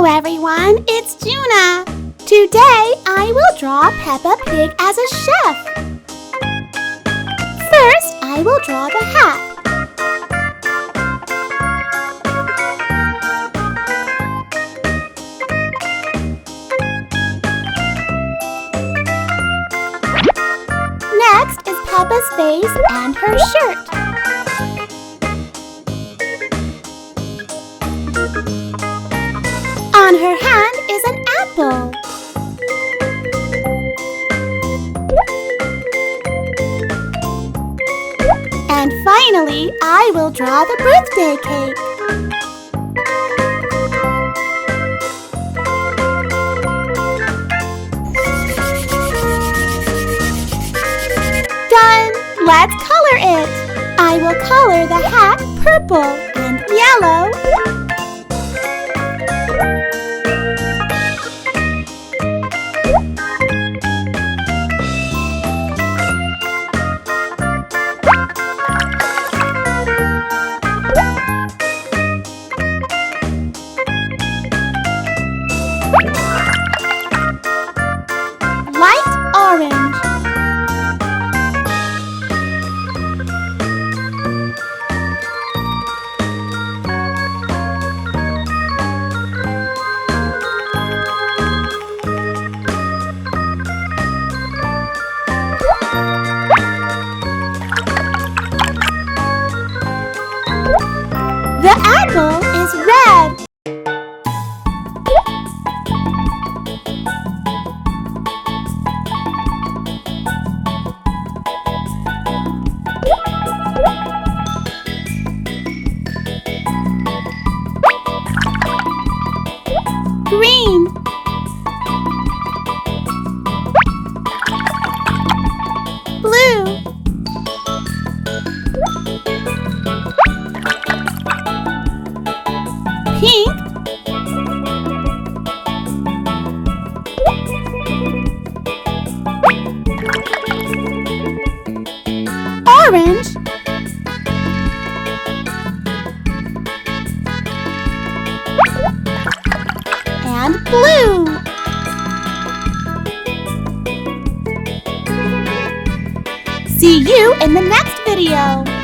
Hello everyone, it's Juna. Today I will draw Peppa Pig as a chef. First, I will draw the hat. Next is Peppa's face and her shirt. On her hand is an apple. And finally, I will draw the birthday cake. Done! Let's color it. I will color the hat purple and yellow. Light orange. The apple is red. Green. Blue. Pink. Orange. And blue. See you in the next video.